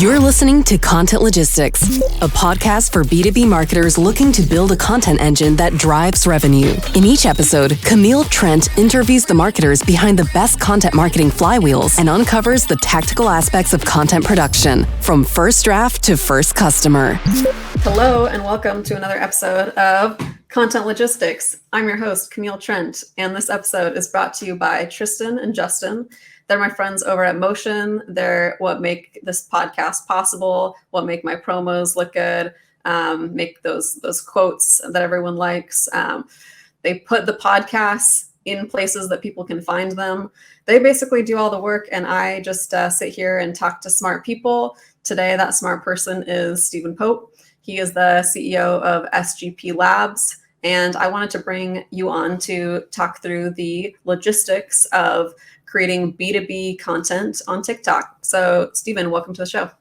You're listening to Content Logistics, a podcast for B2B marketers looking to build a content engine that drives revenue. In each episode, Camille Trent interviews the marketers behind the best content marketing flywheels and uncovers the tactical aspects of content production, from first draft to first customer. Hello, and welcome to another episode of Content Logistics. I'm your host, Camille Trent, and this episode is brought to you by Tristan and Justin. They're my friends over at Motion. They're what make this podcast possible, what make my promos look good, make those quotes that everyone likes. They put the podcasts in places that people can find them. They basically do all the work, and I just sit here and talk to smart people. Today, that smart person is Stephen Pope. He is the CEO of SGP Labs, and I wanted to bring you on to talk through the logistics of creating B2B content on TikTok. So, Stephen, welcome to the show.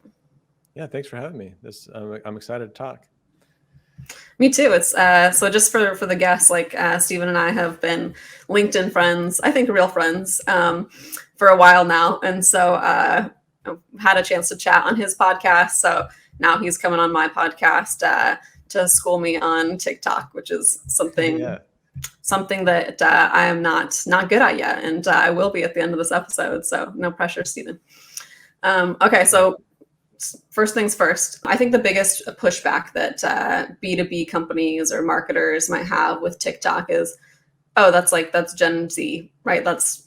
Yeah, thanks for having me. I'm excited to talk. Me too. It's so just for the guests, like Stephen and I have been LinkedIn friends, I think real friends, for a while now, and so I've had a chance to chat on his podcast. So now he's coming on my podcast to school me on TikTok, which is something that I am not good at yet, and I will be at the end of this episode. So no pressure, Stephen. Okay, so first things first. I think the biggest pushback that B2B companies or marketers might have with TikTok is, oh, that's Gen Z, right? That's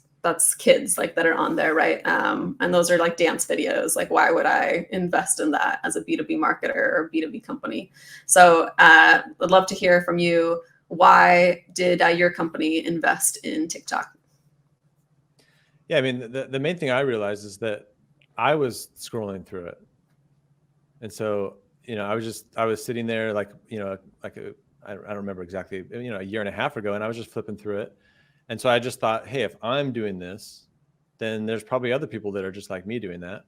kids like that are on there, right? And those are like dance videos. Like, why would I invest in that as a B2B marketer or B2B company? So I'd love to hear from you. Why did your company invest in TikTok? Yeah, I mean, the main thing I realized is that I was scrolling through it. And so, I was sitting there I don't remember exactly, a year and a half ago, and I was just flipping through it. And so I just thought, hey, if I'm doing this, then there's probably other people that are just like me doing that.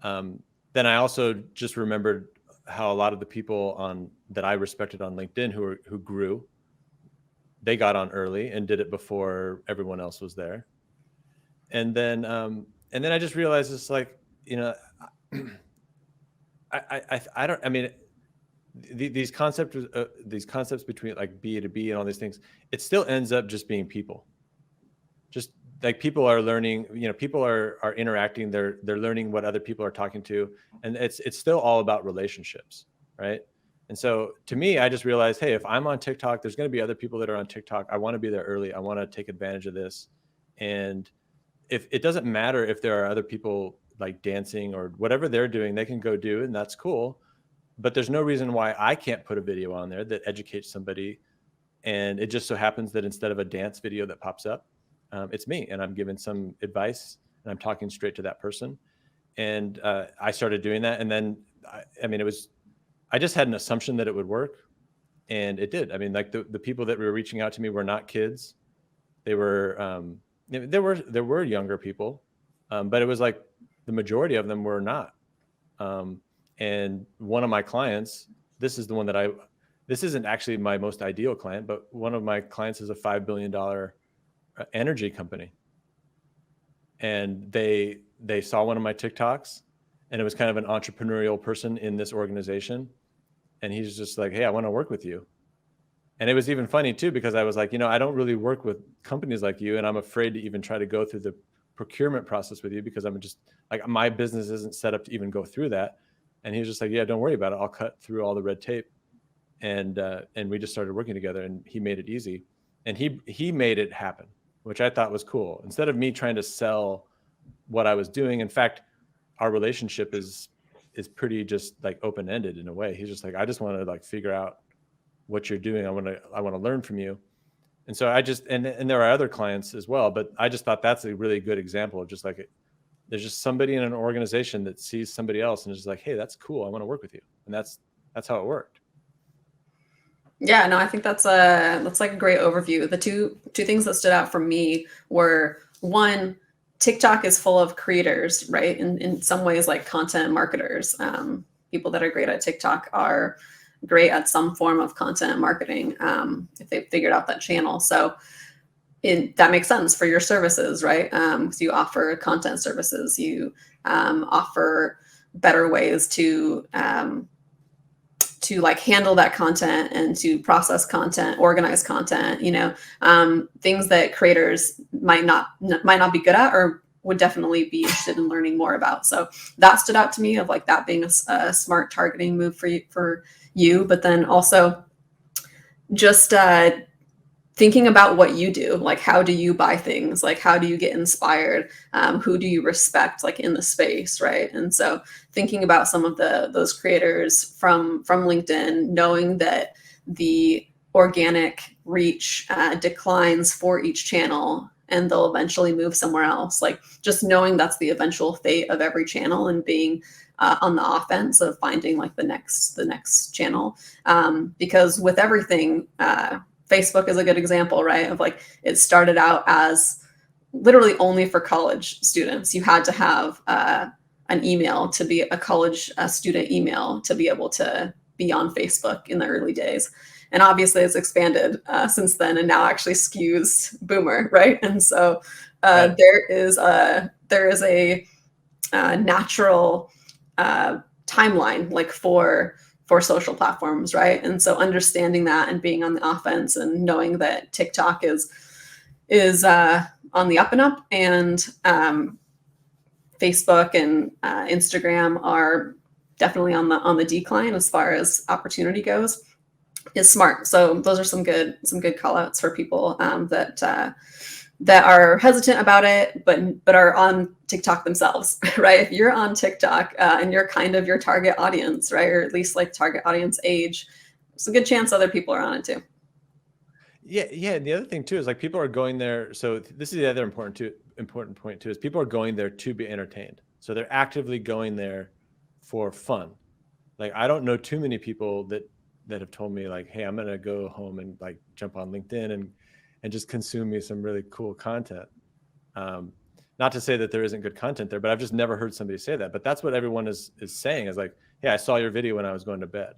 Then I also just remembered how a lot of the people that I respected on LinkedIn who grew, they got on early and did it before everyone else was there. And then I just realized it's like, these concepts between like B2B and all these things, it still ends up just being people. Just like people are learning, people are interacting, they're learning what other people are talking to, and it's still all about relationships, right? And so to me, I just realized, hey, if I'm on TikTok, there's going to be other people that are on TikTok. I want to be there early. I want to take advantage of this. And if it doesn't matter if there are other people like dancing or whatever they're doing, they can go do, and that's cool. But there's no reason why I can't put a video on there that educates somebody. And it just so happens that instead of a dance video that pops up, it's me, and I'm giving some advice, and I'm talking straight to that person. And I started doing that. And then, I just had an assumption that it would work, and it did. I mean, like the people that were reaching out to me were not kids. They were, there were younger people, but it was like the majority of them were not. And one of my clients, this isn't actually my most ideal client, but one of my clients is a $5 billion energy company. And they saw one of my TikToks, and it was kind of an entrepreneurial person in this organization. And he's just like, hey, I want to work with you. And it was even funny too, because I was like, I don't really work with companies like you, and I'm afraid to even try to go through the procurement process with you, because I'm just like, my business isn't set up to even go through that. And he was just like, yeah, don't worry about it. I'll cut through all the red tape. And we just started working together, and he made it easy. And he made it happen, which I thought was cool. Instead of me trying to sell what I was doing, in fact, our relationship is pretty just like open-ended in a way. He's just like, I just want to like figure out what you're doing. I want to learn from you. And so and there are other clients as well, but I just thought that's a really good example of just like, there's just somebody in an organization that sees somebody else and is just like, hey, that's cool. I want to work with you. And that's how it worked. Yeah, no, I think that's like a great overview. The two things that stood out for me were, one, TikTok is full of creators, right? In some ways, like content marketers. People that are great at TikTok are great at some form of content marketing if they've figured out that channel. So that makes sense for your services, right? Because you offer content services, you offer better ways to like handle that content and to process content, organize content, things that creators might not be good at or would definitely be interested in learning more about. So that stood out to me of like that being a smart targeting move for you. But then also just thinking about what you do, like how do you buy things, like how do you get inspired, who do you respect like in the space, right? And so thinking about some of those creators from LinkedIn, knowing that the organic reach declines for each channel and they'll eventually move somewhere else, like just knowing that's the eventual fate of every channel and being on the offense of finding like the next channel, because with everything, Facebook is a good example, right? Of like, it started out as literally only for college students. You had to have an email to be a college student email to be able to be on Facebook in the early days. And obviously it's expanded since then and now actually skews boomer, right? And so Right. there is a natural timeline like for social platforms, right? And so understanding that and being on the offense and knowing that TikTok is on the up and up, and Facebook and Instagram are definitely on the decline as far as opportunity goes, is smart. So those are some good call outs for people that are hesitant about it, but are on TikTok themselves, right? If you're on TikTok and you're kind of your target audience, right, or at least like target audience age, it's a good chance other people are on it too. Yeah. And the other thing too is like people are going there. So this is the other important point too, is people are going there to be entertained. So they're actively going there for fun. Like I don't know too many people that have told me like, hey, I'm gonna go home and like jump on LinkedIn and just consume me some really cool content. Not to say that there isn't good content there, but I've just never heard somebody say that. But that's what everyone is saying is like, hey, I saw your video when I was going to bed.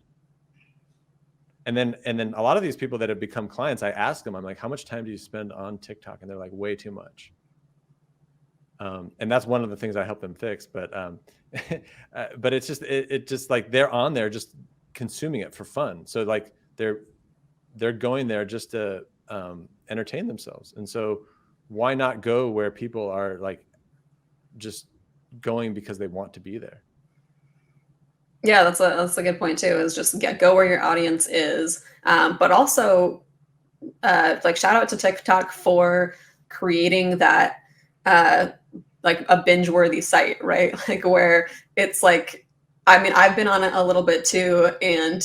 And then a lot of these people that have become clients, I ask them, I'm like, how much time do you spend on TikTok? And they're like, way too much. And that's one of the things I help them fix. But but it's just it just like they're on there just consuming it for fun. So like they're going there just to entertain themselves. And so why not go where people are like just going because they want to be there? Yeah, that's a good point too, is just go where your audience is. But also like shout out to TikTok for creating that like a binge worthy site, right? Like where it's like, I mean, I've been on it a little bit too, and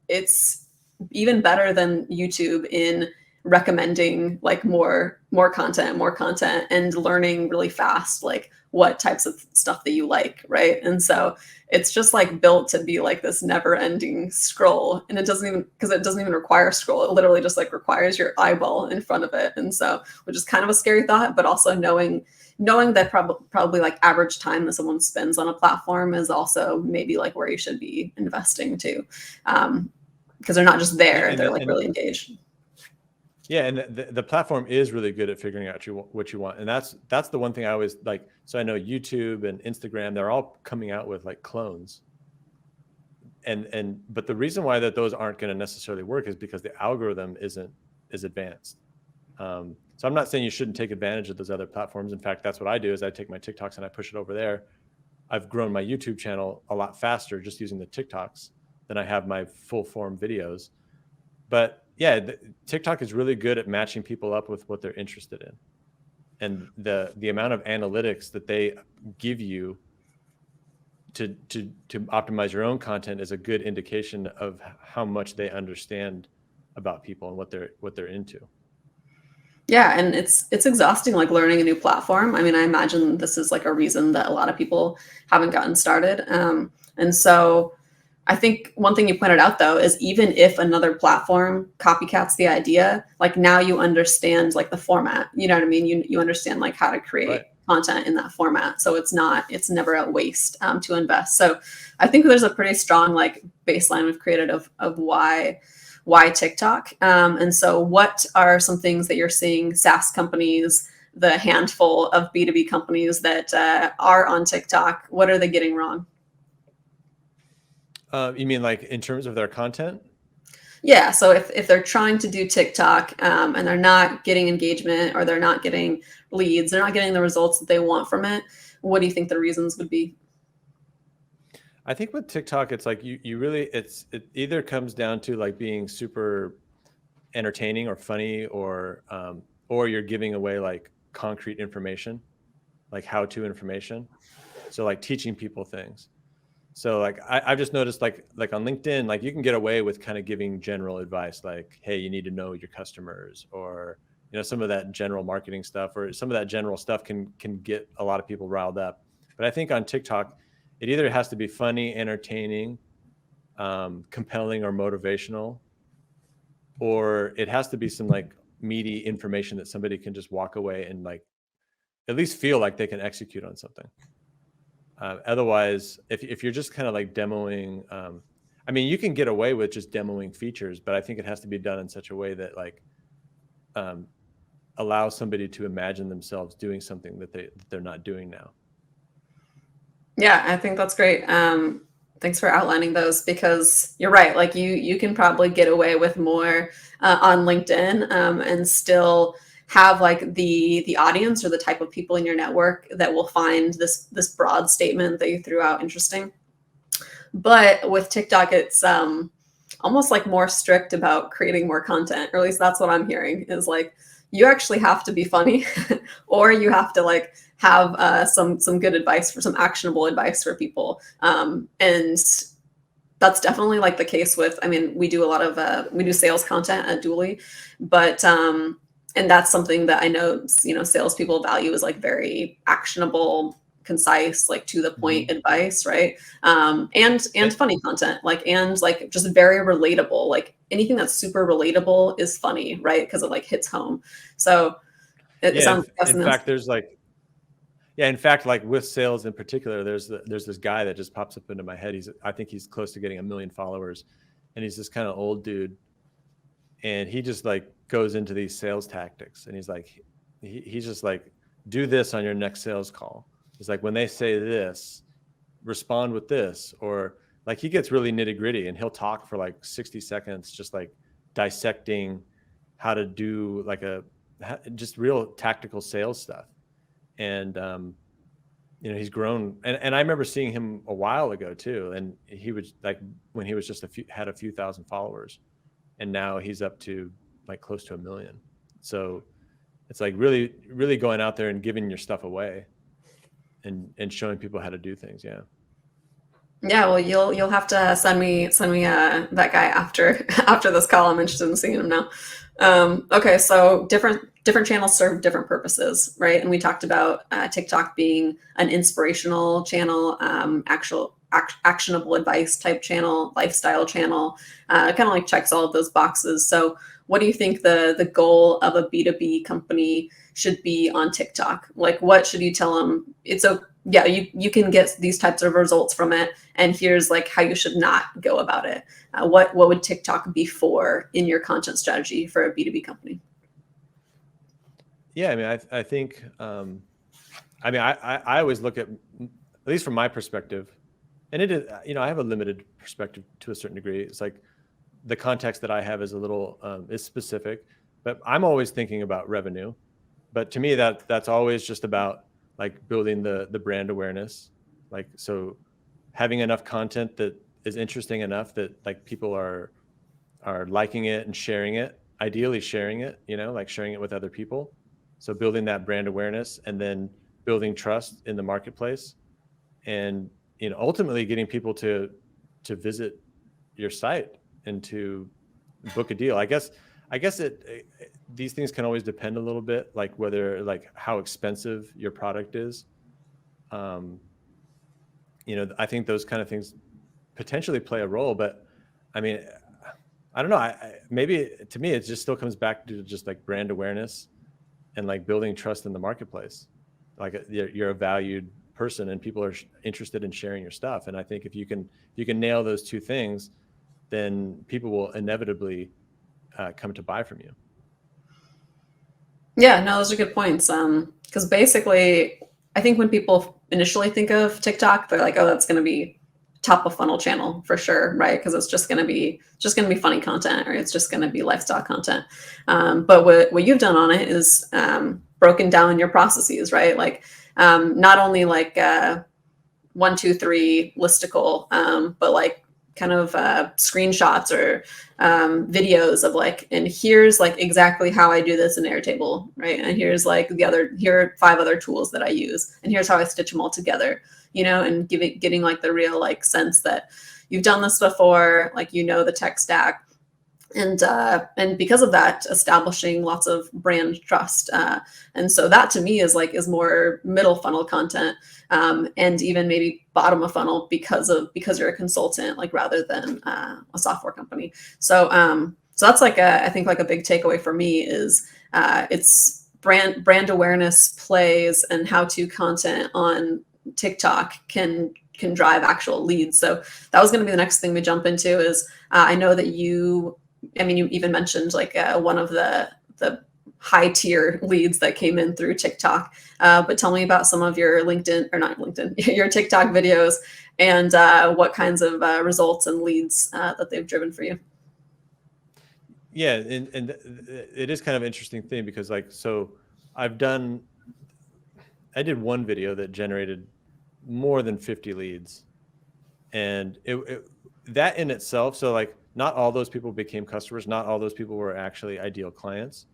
it's even better than YouTube in recommending like more content and learning really fast like what types of stuff that you like, right? And so it's just like built to be like this never ending scroll, and it doesn't even require scroll. It literally just like requires your eyeball in front of it. And so, which is kind of a scary thought, but also knowing that probably like average time that someone spends on a platform is also maybe like where you should be investing too, because they're not just there, they're like really engaged. Yeah, and the platform is really good at figuring out what you want, and that's the one thing I always like. So I know YouTube and Instagram, they're all coming out with like clones, but the reason why that those aren't going to necessarily work is because the algorithm is advanced. So I'm not saying you shouldn't take advantage of those other platforms. In fact, that's what I do is I take my TikToks and I push it over there. I've grown my YouTube channel a lot faster just using the TikToks than I have my full form videos. But yeah, TikTok is really good at matching people up with what they're interested in. And the amount of analytics that they give you to optimize your own content is a good indication of how much they understand about people and what they're into. Yeah, and it's exhausting like learning a new platform. I mean, I imagine this is like a reason that a lot of people haven't gotten started. And so I think one thing you pointed out though is even if another platform copycats the idea, like now you understand like the format. You know what I mean? You understand like how to create content in that format. So it's never a waste to invest. So I think there's a pretty strong like baseline we've created of why TikTok. And so what are some things that you're seeing SaaS companies, the handful of B2B companies that are on TikTok, what are they getting wrong? You mean like in terms of their content? Yeah. So if they're trying to do TikTok and they're not getting engagement or they're not getting leads, they're not getting the results that they want from it, what do you think the reasons would be? I think with TikTok, it's like you really it either comes down to like being super entertaining or funny, or you're giving away like concrete information, like how-to information. So like teaching people things. So like I've just noticed like on LinkedIn, like you can get away with kind of giving general advice, like, hey, you need to know your customers, or some of that general marketing stuff, or some of that general stuff can get a lot of people riled up. But I think on TikTok, it either has to be funny, entertaining, compelling, or motivational, or it has to be some like meaty information that somebody can just walk away and like at least feel like they can execute on something. Otherwise, if you're just kind of like demoing, I mean, you can get away with just demoing features, but I think it has to be done in such a way that like allows somebody to imagine themselves doing something that they're not doing now. Yeah, I think that's great. Thanks for outlining those because you're right. Like you can probably get away with more on LinkedIn and still have like the audience or the type of people in your network that will find this broad statement that you threw out interesting. But with TikTok, it's almost like more strict about creating more content, or at least that's what I'm hearing. Is like you actually have to be funny, or you have to like have some good advice for some actionable advice for people, and that's definitely like the case with. I mean, we do a lot of we do sales content at Dually, but and that's something that I know salespeople value is like very actionable, concise, like to the point advice, right? And funny content, like and like just very relatable. Like anything that's super relatable is funny, right? Because it like hits home. So it Yeah, sounds. in fact, there's like, yeah, in fact, like with sales in particular, there's this guy that just pops up into my head. I think he's close to getting 1 million followers, and he's this kind of old dude, and he just like goes into these sales tactics, and he's like, he's just like, do this on your next sales call. It's like when they say this, respond with this, or like he gets really nitty gritty, and he'll talk for like 60 seconds, just like dissecting how to do like just real tactical sales stuff. And he's grown, and I remember seeing him a while ago too, and he was like when he was just had a few thousand followers, and now he's up to like close to 1 million. So it's like really really going out there and giving your stuff away and showing people how to do things. Yeah, well, you'll have to send me that guy after after this call. I'm interested in seeing him now. Okay, so different channels serve different purposes, right? And we talked about TikTok being an inspirational channel, actionable advice type channel, lifestyle channel, kind of like checks all of those boxes. So, what do you think the goal of a B2B company should be on TikTok? Like, what should you tell them? It's a yeah, you can get these types of results from it, and here's like how you should not go about it. What would TikTok be for in your content strategy for a B2B company? Yeah, I mean, I think, I mean, I always look at least from my perspective, and it is, I have a limited perspective to a certain degree. It's like the context that I have is a little is specific, but I'm always thinking about revenue. But to me, that's always just about like building the brand awareness. Like, so having enough content that is interesting enough that like people are liking it and sharing it, ideally sharing it, like sharing it with other people. So building that brand awareness, and then building trust in the marketplace, and ultimately getting people to visit your site and to book a deal. I guess these things can always depend a little bit, like whether like how expensive your product is. I think those kind of things potentially play a role, but I mean, I don't know. Maybe to me, it just still comes back to just like brand awareness and like building trust in the marketplace. Like you're a valued person, and people are interested in sharing your stuff. And I think if you can nail those two things, then people will inevitably come to buy from you. Yeah, no, those are good points. Because basically, I think when people initially think of TikTok, they're like, "Oh, that's going to be top of funnel channel for sure, right? Because it's just going to be funny content, or it's just going to be lifestyle content. But what you've done on it is broken down your processes, right? Like not only like 1, 2, 3 listicle, but like kind of screenshots or videos of like, and here's like exactly how I do this in Airtable, right? And here's like here are 5 other tools that I use, and here's how I stitch them all together, and getting like the real like sense that you've done this before, like the tech stack. And because of that, establishing lots of brand trust. And so that to me is more middle funnel content, and even maybe bottom of funnel because you're a consultant, like rather than a software company. So that's like I think like a big takeaway for me is it's brand awareness plays and how-to content on TikTok can drive actual leads. So that was going to be the next thing we jump into is I know that you even mentioned like one of the high tier leads that came in through TikTok. But tell me about some of your your TikTok videos and what kinds of results and leads that they've driven for you. Yeah, and it is kind of an interesting thing because so I did one video that generated more than 50 leads, and that in itself, so like not all those people became customers, not all those people were actually ideal clients,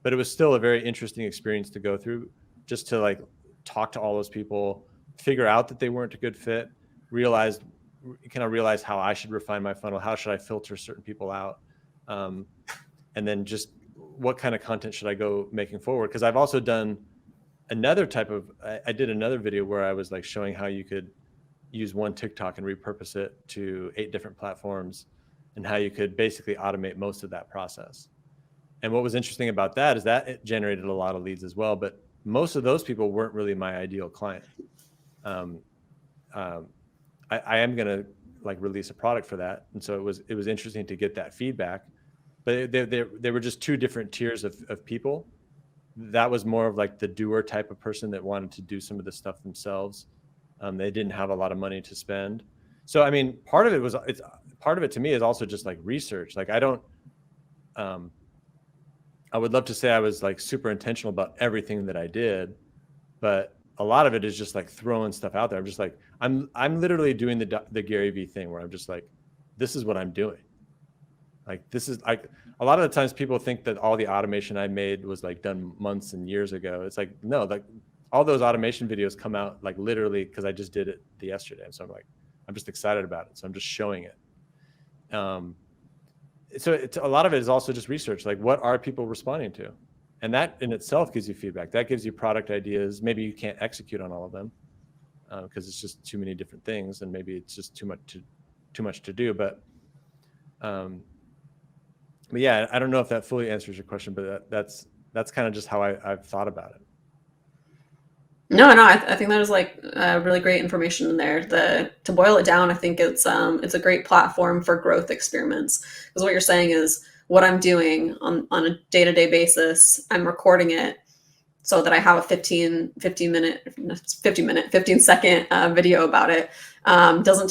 but it was still a very interesting experience to go through, just to like talk to all those people, figure out that they weren't a good fit, realize how I should refine my funnel, how should I filter certain people out, and then just what kind of content should I go making forward. Because I've also done another I did another video where I was like showing how you could use one TikTok and repurpose it to 8 different platforms, and how you could basically automate most of that process. And what was interesting about that is that it generated a lot of leads as well, but most of those people weren't really my ideal client. I am going to like release a product for that. And so it was interesting to get that feedback, but there were just 2 different tiers of people. That was more of like the doer type of person that wanted to do some of the stuff themselves. They didn't have a lot of money to spend. So, I mean, part of it to me is also just like research. Like I would love to say I was like super intentional about everything that I did, but a lot of it is just like throwing stuff out there. I'm just like, I'm literally doing the Gary Vee thing where I'm just like, this is what I'm doing. Like, this is like, a lot of the times people think that all the automation I made was like done months and years ago. It's like, no, like all those automation videos come out like literally because I just did it yesterday. So I'm just excited about it. So I'm just showing it. So a lot of it is also just research. Like, what are people responding to? And that in itself gives you feedback. That gives you product ideas. Maybe you can't execute on all of them because it's just too many different things, and maybe it's just too much to do. But yeah, I don't know if that fully answers your question, but that's kind of just how I've thought about it. No, I think that is like really great information in there. To boil it down, I think it's a great platform for growth experiments, because what you're saying is what I'm doing on a day-to-day basis, I'm recording it so that I have a 15 second video about it. Doesn't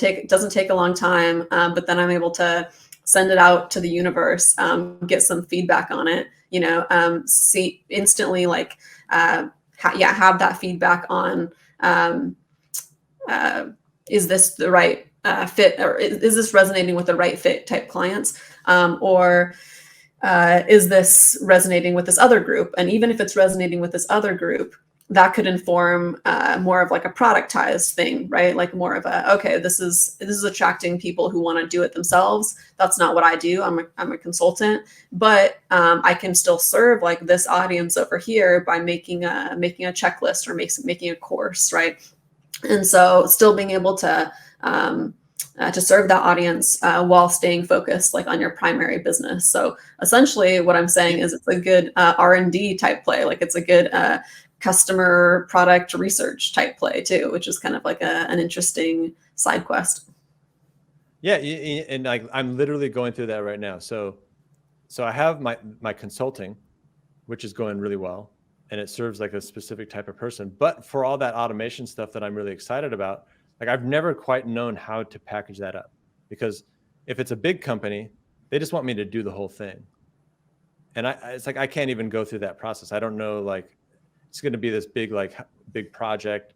take a long time, but then I'm able to send it out to the universe, get some feedback on it, see instantly, like, have that feedback on, is this the right fit, or is this resonating with the right fit type clients, or is this resonating with this other group? And even if it's resonating with this other group, that could inform more of like a productized thing, right? Like more of this is attracting people who want to do it themselves. That's not what I do. I'm a consultant, but I can still serve like this audience over here by making a checklist or making a course, right? And so still being able to serve that audience while staying focused like on your primary business. So essentially what I'm saying is it's a good R&D type play. Like it's a good customer product research type play too, which is kind of like an interesting side quest. Yeah, and like I'm literally going through that right now. So I have my consulting, which is going really well, and it serves like a specific type of person. But for all that automation stuff that I'm really excited about, Like I've never quite known how to package that up, because if it's a big company, they just want me to do the whole thing. And it's like, I can't even go through that process. I don't know, like it's going to be this big project.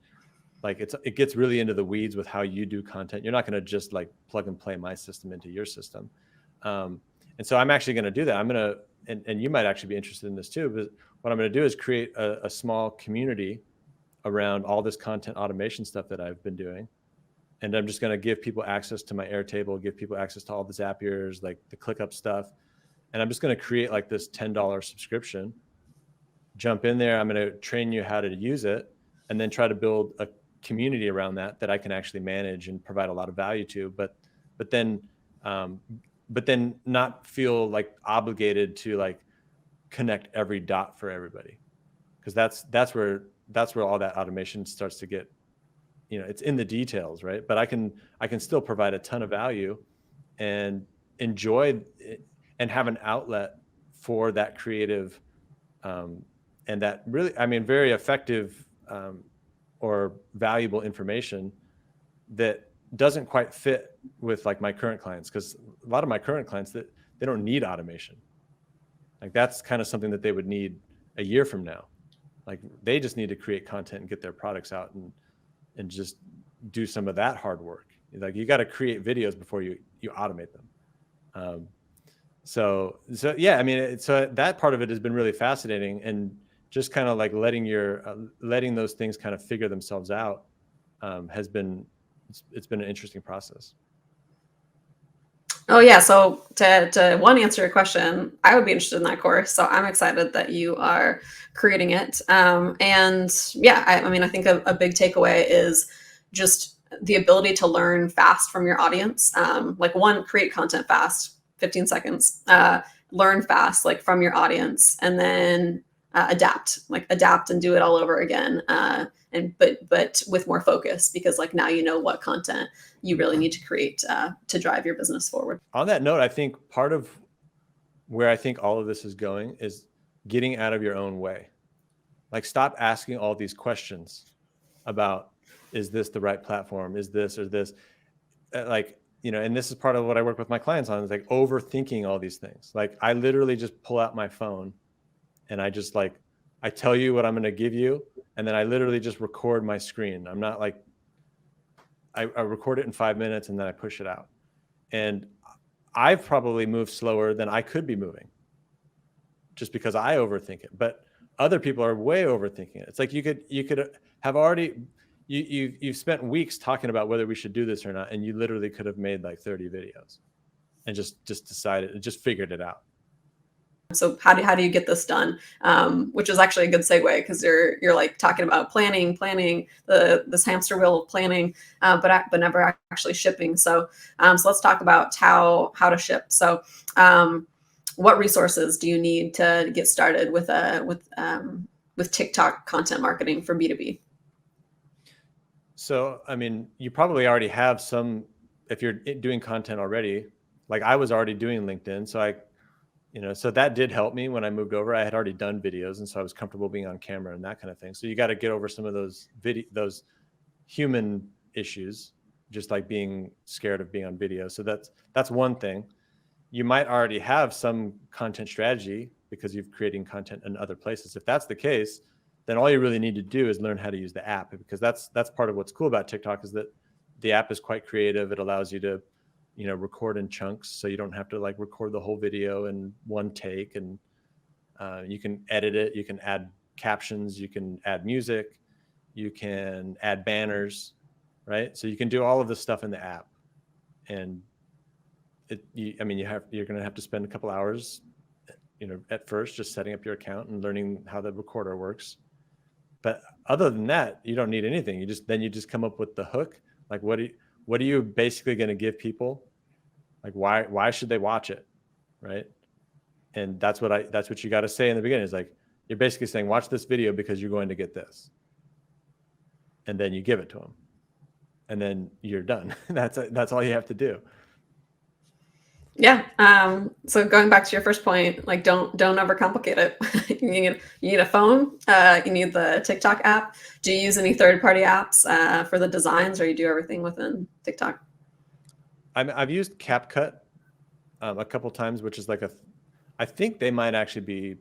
Like it gets really into the weeds with how you do content. You're not going to just like plug and play my system into your system. And so I'm actually going to do that. I'm going to, and you might actually be interested in this too, but what I'm going to do is create a small community around all this content automation stuff that I've been doing. And I'm just going to give people access to my Airtable, give people access to all the Zapiers, like the ClickUp stuff. And I'm just going to create like this $10 subscription, jump in there. I'm going to train you how to use it, and then try to build a community around that I can actually manage and provide a lot of value to, but then not feel like obligated to like connect every dot for everybody. Cause that's where all that automation starts to get, it's in the details, right? But I can still provide a ton of value and enjoy it, and have an outlet for that creative, and that really, very effective, or valuable information that doesn't quite fit with like my current clients. Because a lot of my current clients, that they don't need automation. Like that's kind of something that they would need a year from now. Like they just need to create content and get their products out and just do some of that hard work. Like you got to create videos before you automate them. So yeah, so that part of it has been really fascinating, and just kind of like letting those things kind of figure themselves out, it's been an interesting process. Oh yeah. So to one, answer your question, I would be interested in that course. So I'm excited that you are creating it. And yeah, I think a big takeaway is just the ability to learn fast from your audience. Like one, create content fast, 15 seconds, learn fast, like from your audience, and then adapt and do it all over again. But with more focus, because like now you know what content you really need to create to drive your business forward. On that note, I think part of where I think all of this is going is getting out of your own way. Like stop asking all these questions about, is this the right platform? Is this or this? And this is part of what I work with my clients on, is like overthinking all these things. Like I literally just pull out my phone and I just like, I tell you what I'm going to give you. And then I literally just record my screen. I'm not like, I record it in 5 minutes and then I push it out. And I've probably moved slower than I could be moving, just because I overthink it. But other people are way overthinking it. It's like you could have already, you've spent weeks talking about whether we should do this or not, and you literally could have made like 30 videos and just decided and just figured it out. So how do you get this done? Which is actually a good segue, because you're like talking about planning this hamster wheel of planning, but never actually shipping. So let's talk about how to ship. So what resources do you need to get started with TikTok content marketing for B2B? So you probably already have some, if you're doing content already. Like I was already doing LinkedIn, so so that did help me when I moved over. I had already done videos, and so I was comfortable being on camera and that kind of thing. So you got to get over some of those human issues, just like being scared of being on video. So that's one thing. You might already have some content strategy because you've creating content in other places. If that's the case, then all you really need to do is learn how to use the app, because that's part of what's cool about TikTok, is that the app is quite creative. It allows you to record in chunks, so you don't have to like record the whole video in one take, and you can edit it, you can add captions, you can add music, you can add banners, right? So you can do all of this stuff in the app, and you're going to have to spend a couple hours, at first just setting up your account and learning how the recorder works. But other than that, you don't need anything. You just come up with the hook. Like what are you basically going to give people? Like why should they watch it, right? And that's what you got to say in the beginning. Is like, you're basically saying, watch this video because you're going to get this, and then you give it to them, and then you're done. That's all you have to do. Yeah. So going back to your first point, like don't overcomplicate it. You need a phone. You need the TikTok app. Do you use any third party apps for the designs, or you do everything within TikTok? I've used CapCut a couple times, which is like I think they might actually be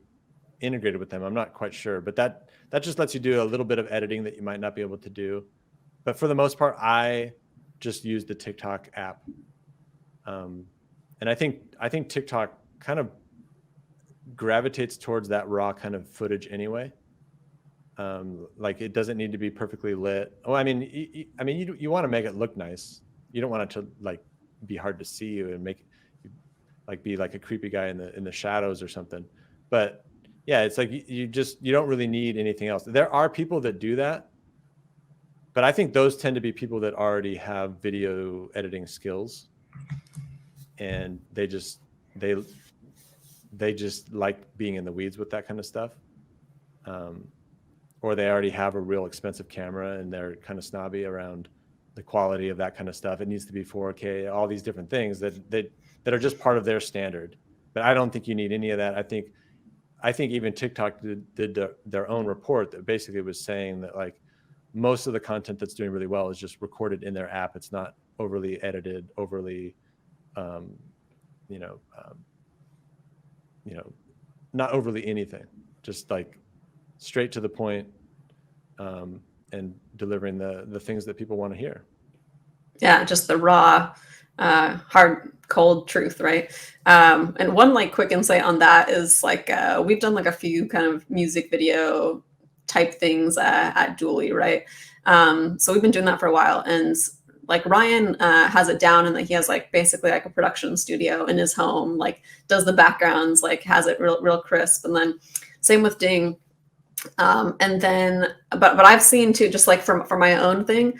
integrated with them. I'm not quite sure, but that just lets you do a little bit of editing that you might not be able to do. But for the most part, I just use the TikTok app. And I think TikTok kind of gravitates towards that raw kind of footage anyway. Like it doesn't need to be perfectly lit. Oh, I mean, you want to make it look nice. You don't want it to like be hard to see you and make like be like a creepy guy in the shadows or something. But yeah, it's like you don't really need anything else. There are people that do that, but I think those tend to be people that already have video editing skills, and they just like being in the weeds with that kind of stuff. Or they already have a real expensive camera and they're kind of snobby around the quality of that kind of stuff. It needs to be 4K, all these different things that are just part of their standard. But I don't think you need any of that. I think even TikTok did their own report that basically was saying that like most of the content that's doing really well is just recorded in their app. It's not overly edited, overly, not overly anything, just like straight to the point, and delivering the things that people want to hear. Yeah, just the raw, hard, cold truth, right? And one like quick insight on that is like we've done like a few kind of music video type things at Julie, right? So we've been doing that for a while, and like Ryan has it down, and that he has like basically like a production studio in his home, like does the backgrounds, like has it real crisp, and then same with Ding. And then, but I've seen too, just like for my own thing,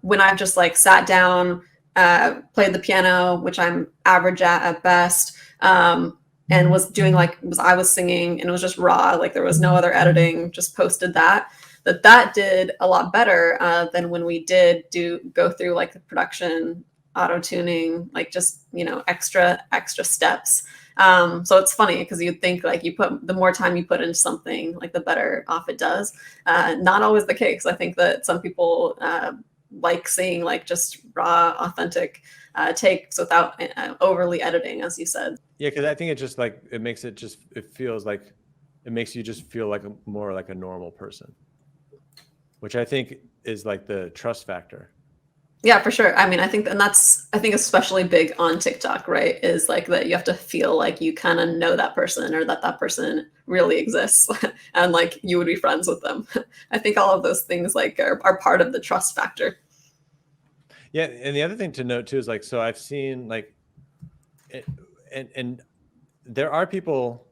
when I've just like sat down, played the piano, which I'm average at best, and was doing like I was singing, and it was just raw, like there was no other editing, just posted that did a lot better than when we did go through like the production, auto tuning, like just extra steps. So it's funny because you'd think like the more time you put into something, like the better off it does. Not always the case. I think that some people like seeing like just raw, authentic takes without overly editing, as you said. Yeah, because I think it just like it makes you just feel like more like a normal person, which I think is like the trust factor. Yeah, for sure. I mean, I think especially big on TikTok, right? Is like that you have to feel like you kind of know that person, or that person really exists and like you would be friends with them. I think all of those things like are part of the trust factor. Yeah, and the other thing to note too is like, so I've seen like, and there are people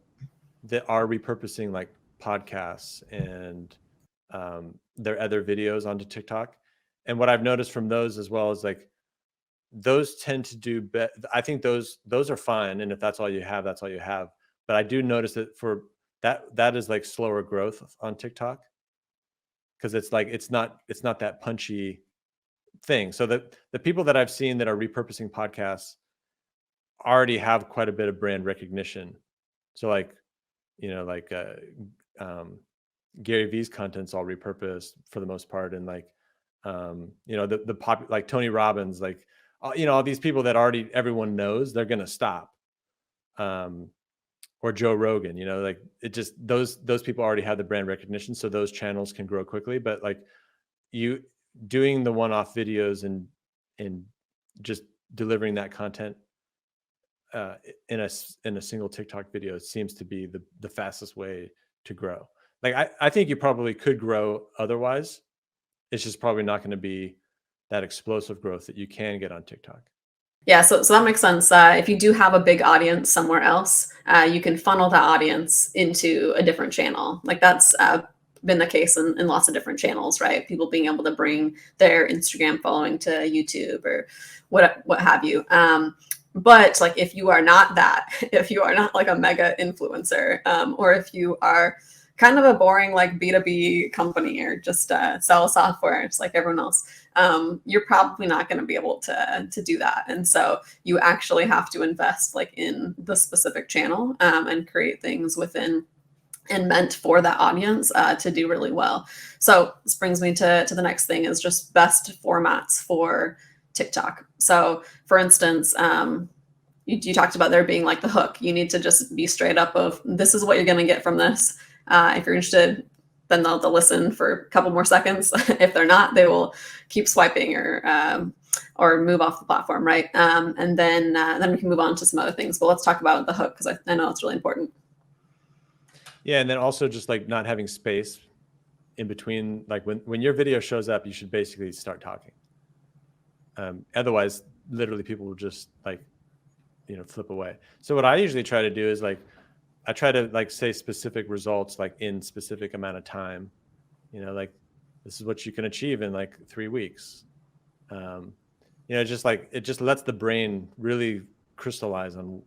that are repurposing like podcasts and their other videos onto TikTok. And what I've noticed from those as well is like those tend to do better. I think those are fine, and if that's all you have, that's all you have. But I do notice that for that is like slower growth on TikTok, because it's like it's not that punchy thing. So that the people that I've seen that are repurposing podcasts already have quite a bit of brand recognition. So like Gary Vee's content's all repurposed for the most part, and like the pop, like Tony Robbins, like all these people that already everyone knows, they're gonna stop. Or Joe Rogan, like it just those people already have the brand recognition, so those channels can grow quickly. But like you doing the one-off videos and just delivering that content in a single TikTok video seems to be the fastest way to grow. Like I think you probably could grow otherwise. It's just probably not going to be that explosive growth that you can get on TikTok. Yeah, so that makes sense. If you do have a big audience somewhere else, you can funnel that audience into a different channel. Like that's been the case in lots of different channels, right? People being able to bring their Instagram following to YouTube or what have you. But like if you are not that, if you are not like a mega influencer, or if you are kind of a boring like B2B company or just sell software just like everyone else, you're probably not going to be able to do that. And so you actually have to invest like in the specific channel, and create things within and meant for that audience to do really well. So this brings me to the next thing, is just best formats for TikTok. So for instance, you talked about there being like the hook. You need to just be straight up of, this is what you're going to get from this. If you're interested, then they'll listen for a couple more seconds. If they're not, they will keep swiping or move off the platform, right? And then we can move on to some other things. But let's talk about the hook, because I know it's really important. Yeah, and then also just like not having space in between. Like when your video shows up, you should basically start talking. Otherwise, literally people will just like, flip away. So what I usually try to do is like, I try to like say specific results, like in specific amount of time, like this is what you can achieve in like 3 weeks. Just like, it just lets the brain really crystallize on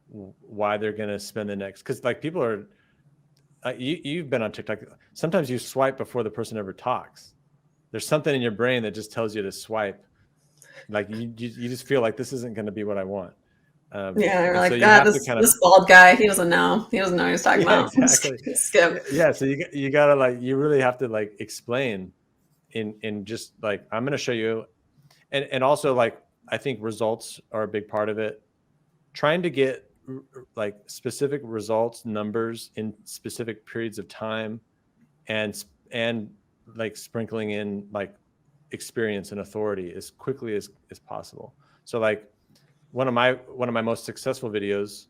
why they're going to spend the next, because like people are, you've been on TikTok. Sometimes you swipe before the person ever talks. There's something in your brain that just tells you to swipe. Like you just feel like this isn't going to be what I want. Yeah, you're like, so God, this bald guy, he doesn't know what he's talking about. Exactly. Skip. Yeah, so you gotta like, you really have to like explain in just like, I'm going to show you, and also like, I think results are a big part of it. Trying to get like specific results, numbers in specific periods of time, and like sprinkling in like experience and authority as quickly as possible. So like one of my most successful videos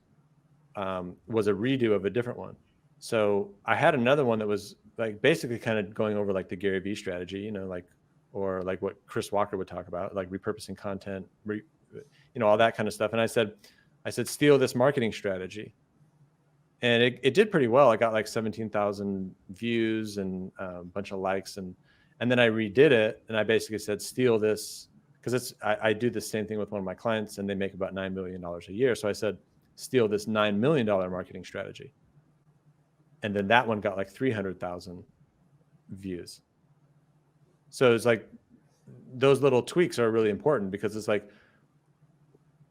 was a redo of a different one. So I had another one that was like basically kind of going over like the Gary Vee strategy, like, or like what Chris Walker would talk about, like repurposing content, all that kind of stuff. And I said, steal this marketing strategy. And it did pretty well. I got like 17,000 views and a bunch of likes. And then I redid it. And I basically said, steal this, because I do the same thing with one of my clients, and they make about $9 million a year. So I said, steal this $9 million marketing strategy. And then that one got like 300,000 views. So it's like, those little tweaks are really important, because it's like,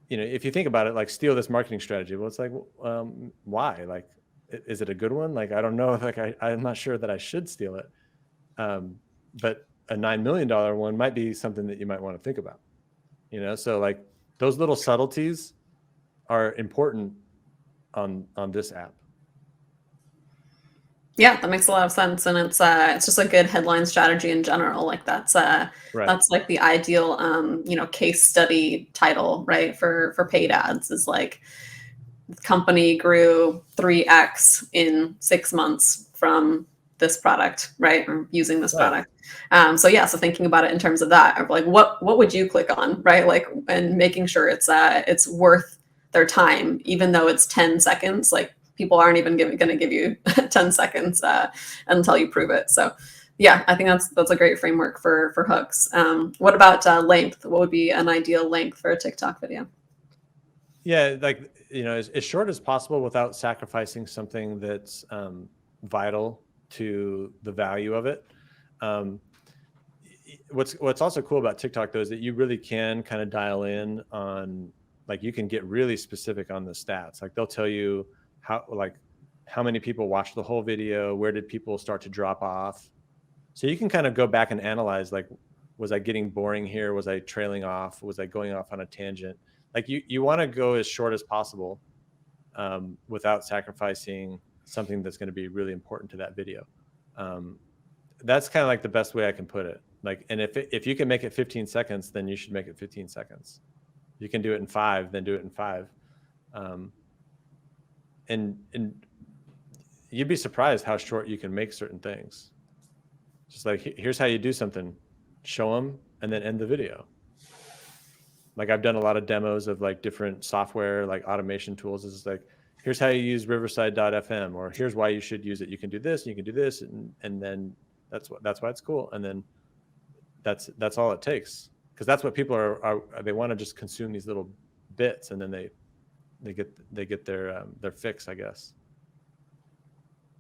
if you think about it, like steal this marketing strategy. Well, it's like, why? Like, is it a good one? Like, I don't know. Like, I'm not sure that I should steal it. But a $9 million one might be something that you might want to think about, So like those little subtleties are important on this app. Yeah, that makes a lot of sense, and it's just a good headline strategy in general. Like that's Right. that's like the ideal case study title, right? For paid ads, is like, company grew 3x in 6 months from this product, right? Or using this Right. product. So thinking about it in terms of that, of like what would you click on, right? Like, and making sure it's worth their time, even though it's 10 seconds. Like, people aren't even going to give you 10 seconds until you prove it. So yeah, I think that's a great framework for hooks. What about length? What would be an ideal length for a TikTok video? Yeah, like, as short as possible without sacrificing something that's vital to the value of it. What's also cool about TikTok though is that you really can kind of dial in on, like, you can get really specific on the stats. Like, they'll tell you how many people watched the whole video, where did people start to drop off. So you can kind of go back and analyze, like, was I getting boring here? Was I trailing off? Was I going off on a tangent? Like, you want to go as short as possible without sacrificing something that's going to be really important to that video. That's kind of like the best way I can put it. Like, and if you can make it 15 seconds, then you should make it 15 seconds. You can do it in 5, then do it in 5. And you'd be surprised how short you can make certain things. Just like, here's how you do something, show them, and then end the video. Like, I've done a lot of demos of like different software, like automation tools. It's like, here's how you use Riverside.fm, or here's why you should use it. You can do this, and you can do this, and then that's why it's cool. And then that's all it takes, because that's what people are they want to just consume these little bits, and then they get their fix, I guess.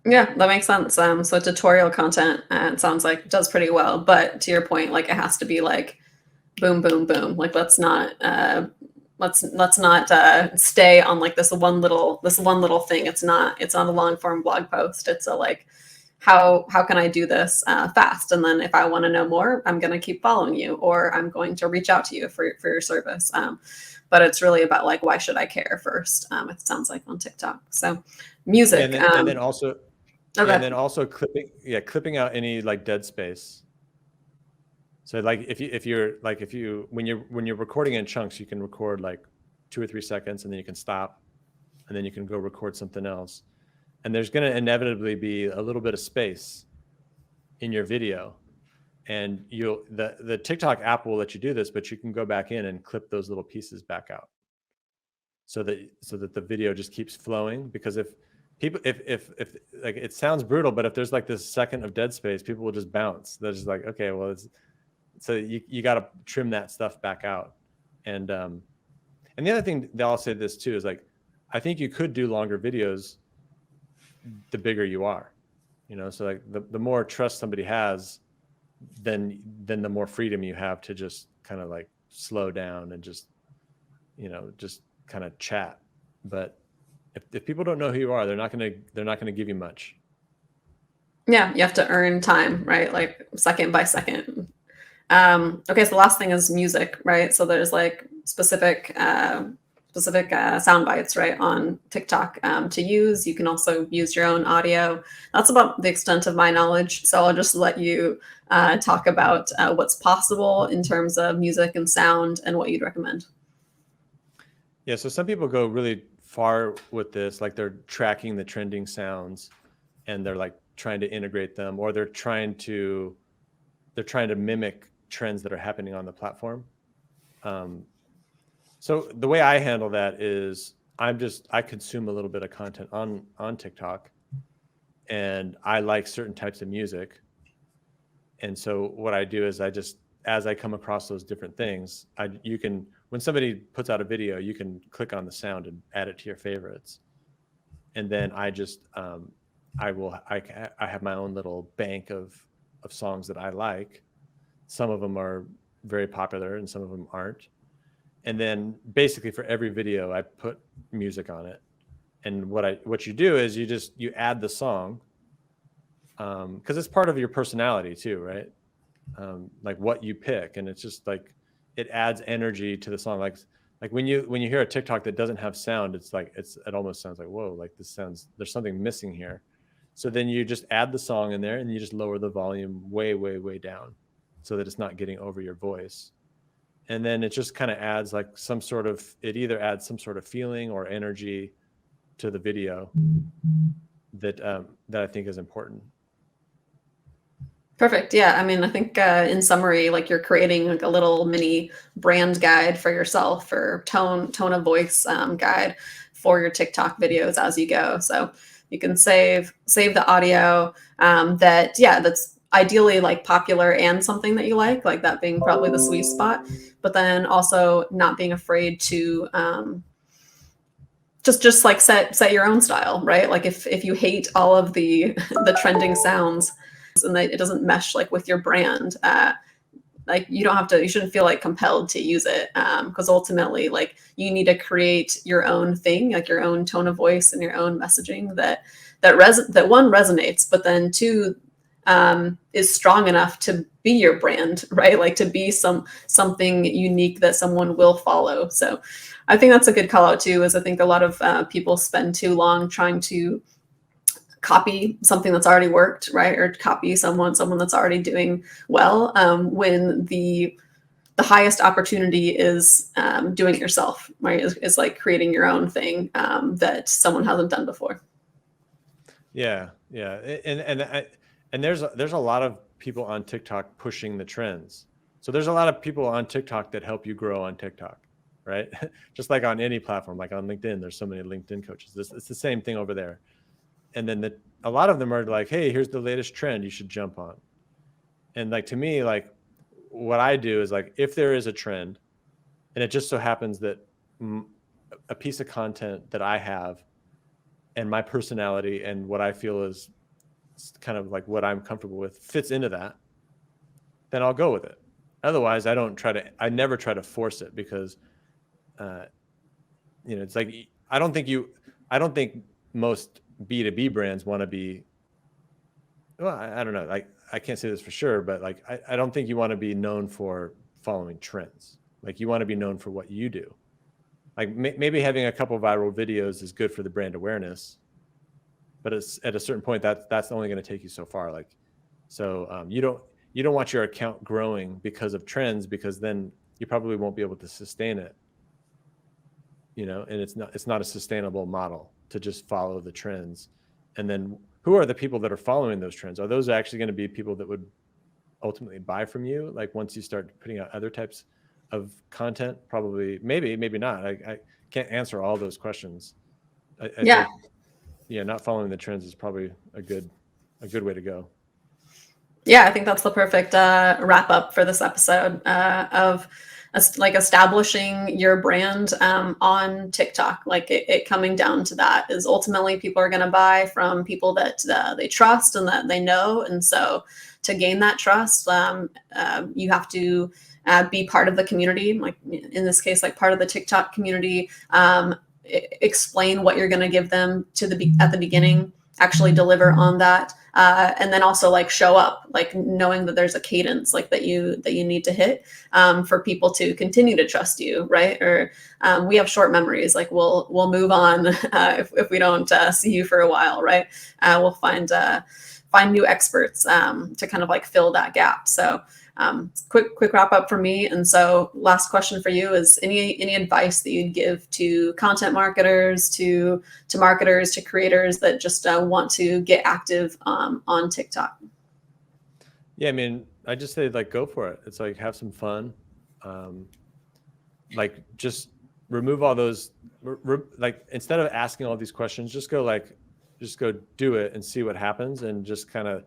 Yeah, that makes sense. So tutorial content, it sounds like does pretty well, but to your point, like it has to be like boom, boom, boom. Like let's not stay on like this one little thing. It's not a long form blog post. It's a like how can I do this fast? And then if I want to know more, I'm going to keep following you, or I'm going to reach out to you for your service. But it's really about like why should I care first? It sounds like on TikTok. So Yeah, music. and then also Okay. yeah, and then also clipping out any like dead space. So like if you when you're recording in chunks, you can record like 2 or 3 seconds, and then you can stop, and then you can go record something else. And there's going to inevitably be a little bit of space in your video, and the TikTok app will let you do this, but you can go back in and clip those little pieces back out, so that the video just keeps flowing. Because if people if like, it sounds brutal, but if there's like this second of dead space, people will just bounce. They're just like, okay, well, so you got to trim that stuff back out. And the other thing that I'll say this too is like, I think you could do longer videos the bigger you are, so like the more trust somebody has, then the more freedom you have to just kind of like slow down and just kind of chat. But if people don't know who you are, they're not going to give you much. Yeah, you have to earn time, right? Like second by second. Okay, so the last thing is music, right? So there's like specific sound bites, right, on TikTok to use. You can also use your own audio. That's about the extent of my knowledge. So I'll just let you talk about what's possible in terms of music and sound and what you'd recommend. Yeah, so some people go really far with this, like they're tracking the trending sounds, and they're like trying to integrate them, or they're trying to mimic trends that are happening on the platform. So the way I handle that is I consume a little bit of content on TikTok, and I like certain types of music. And so what I do is as I come across those different things, when somebody puts out a video, you can click on the sound and add it to your favorites. And then I have my own little bank of songs that I like. Some of them are very popular and some of them aren't. And then basically for every video, I put music on it. And what you do is you add the song, because it's part of your personality too, right? Like what you pick, and it's just like it adds energy to the song. Like when you hear a TikTok that doesn't have sound, it almost sounds like, whoa, like there's something missing here. So then you just add the song in there, and you just lower the volume way, way, way down, so that it's not getting over your voice. And then it just kind of adds like it either adds some sort of feeling or energy to the video that I think is important. Perfect. Yeah. I mean, I think in summary, like you're creating like a little mini brand guide for yourself, or tone of voice guide for your TikTok videos as you go. So you can save the audio that's ideally like popular and something that you like that being probably the sweet spot, but then also not being afraid to just like set your own style, right? Like if you hate all of the the trending sounds and that it doesn't mesh like with your brand, like you shouldn't feel like compelled to use it, because ultimately like you need to create your own thing, like your own tone of voice and your own messaging that one resonates, but then two is strong enough to be your brand, right? Like to be something unique that someone will follow. So I think that's a good call out too, is I think a lot of people spend too long trying to copy something that's already worked, right? Or copy someone that's already doing well, when the highest opportunity is doing it yourself, right? Is like creating your own thing that someone hasn't done before. Yeah, and there's a lot of people on TikTok pushing the trends. So there's a lot of people on TikTok that help you grow on TikTok, right? Just like on any platform, like on LinkedIn, there's so many LinkedIn coaches. It's the same thing over there. And then a lot of them are like, hey, here's the latest trend, you should jump on. And like, to me, like what I do is like, if there is a trend and it just so happens that a piece of content that I have and my personality and what I feel is kind of like what I'm comfortable with fits into that, then I'll go with it. Otherwise, I never try to force it, because, it's like, I don't think most B2B brands want to be, well, I don't know. Like, I can't say this for sure, but like, I don't think you want to be known for following trends. Like, you want to be known for what you do. Like, maybe having a couple viral videos is good for the brand awareness, but it's at a certain point that's only going to take you so far. Like, so you don't want your account growing because of trends, because then you probably won't be able to sustain it. And it's not a sustainable model to just follow the trends. And then who are the people that are following those trends? Are those actually going to be people that would ultimately buy from you? Like, once you start putting out other types of content, probably, maybe not. I can't answer all those questions. I think, not following the trends is probably a good way to go. Yeah, I think that's the perfect wrap up for this episode of like establishing your brand on TikTok. Like, it coming down to that is ultimately people are going to buy from people that they trust and that they know. And so to gain that trust, you have to be part of the community, like in this case, like part of the TikTok community. Explain what you're going to give them at the beginning, actually deliver on that, and then also like show up, like knowing that there's a cadence like that you need to hit for people to continue to trust you, right? Or we have short memories, like we'll move on if we don't see you for a while, right? We'll find new experts to kind of like fill that gap. So quick wrap up for me. And so last question for you is any advice that you'd give to content marketers, to marketers, to creators that just want to get active on TikTok? Yeah, I mean, I just say, like, go for it. It's like, have some fun. Like, just remove all those, like, instead of asking all these questions, just go do it and see what happens, and just kind of,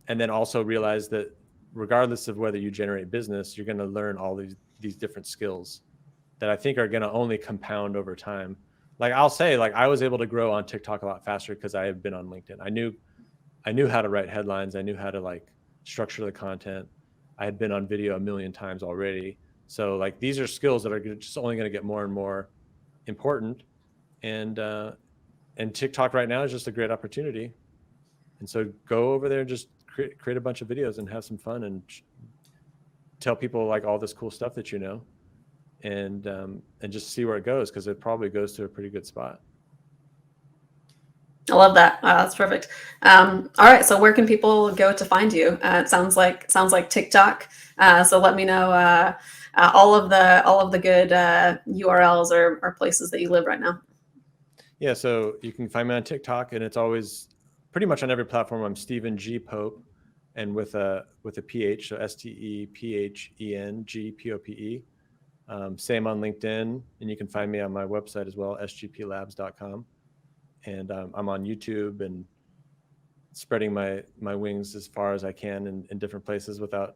and then also realize that regardless of whether you generate business, you're going to learn all these different skills that I think are going to only compound over time. Like, I'll say, like, I was able to grow on TikTok a lot faster because I have been on LinkedIn. I knew how to write headlines. I knew how to like structure the content. I had been on video a million times already. So like, these are skills that are just only going to get more and more important. And TikTok right now is just a great opportunity. And so go over there and just create a bunch of videos and have some fun and tell people like all this cool stuff that and just see where it goes, because it probably goes to a pretty good spot. I love that. That's perfect. All right. So where can people go to find you? It sounds like TikTok. So let me know all of the good URLs or places that you live right now. Yeah. So you can find me on TikTok, and it's always pretty much on every platform. I'm Stephen G. Pope, and with a PH, so STEPHEN GPOPE. Same on LinkedIn, and you can find me on my website as well, sgplabs.com. And I'm on YouTube and spreading my wings as far as I can in different places without,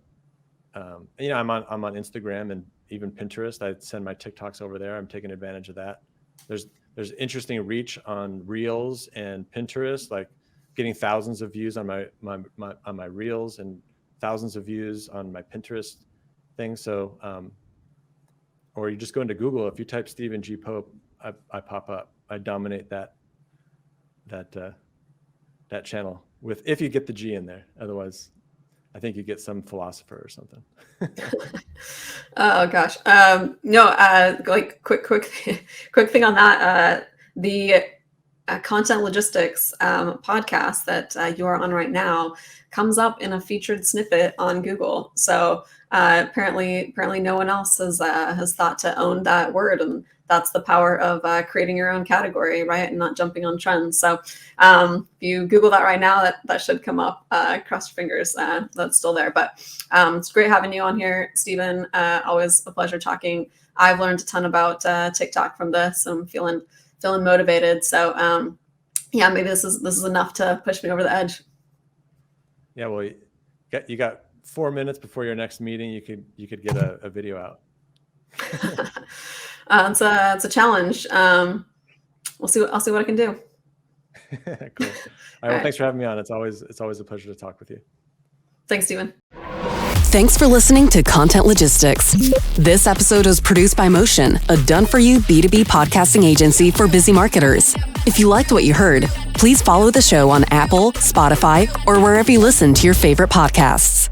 I'm on Instagram and even Pinterest. I send my TikToks over there. I'm taking advantage of that. There's interesting reach on Reels and Pinterest, like getting thousands of views on my Reels and thousands of views on my Pinterest thing. So, or you just go into Google. If you type Stephen G. Pope, I pop up. I dominate that channel if you get the G in there. Otherwise, I think you get some philosopher or something. Oh gosh. No, like quick thing on that. The Content Logistics podcast that you are on right now comes up in a featured snippet on Google. So apparently no one else has thought to own that word, and that's the power of creating your own category, right, and not jumping on trends. So if you Google that right now, that should come up. Cross your fingers that's still there. But it's great having you on here, Stephen. Always a pleasure talking. I've learned a ton about TikTok from this. I'm feeling motivated. So yeah, maybe this is enough to push me over the edge. Yeah, well, you got 4 minutes before your next meeting. You could get a video out. It's a challenge. I'll see what I can do. Cool. All right. Well, thanks for having me on. It's always a pleasure to talk with you. Thanks, Stephen. Thanks for listening to Content Logistics. This episode was produced by Motion, a done-for-you B2B podcasting agency for busy marketers. If you liked what you heard, please follow the show on Apple, Spotify, or wherever you listen to your favorite podcasts.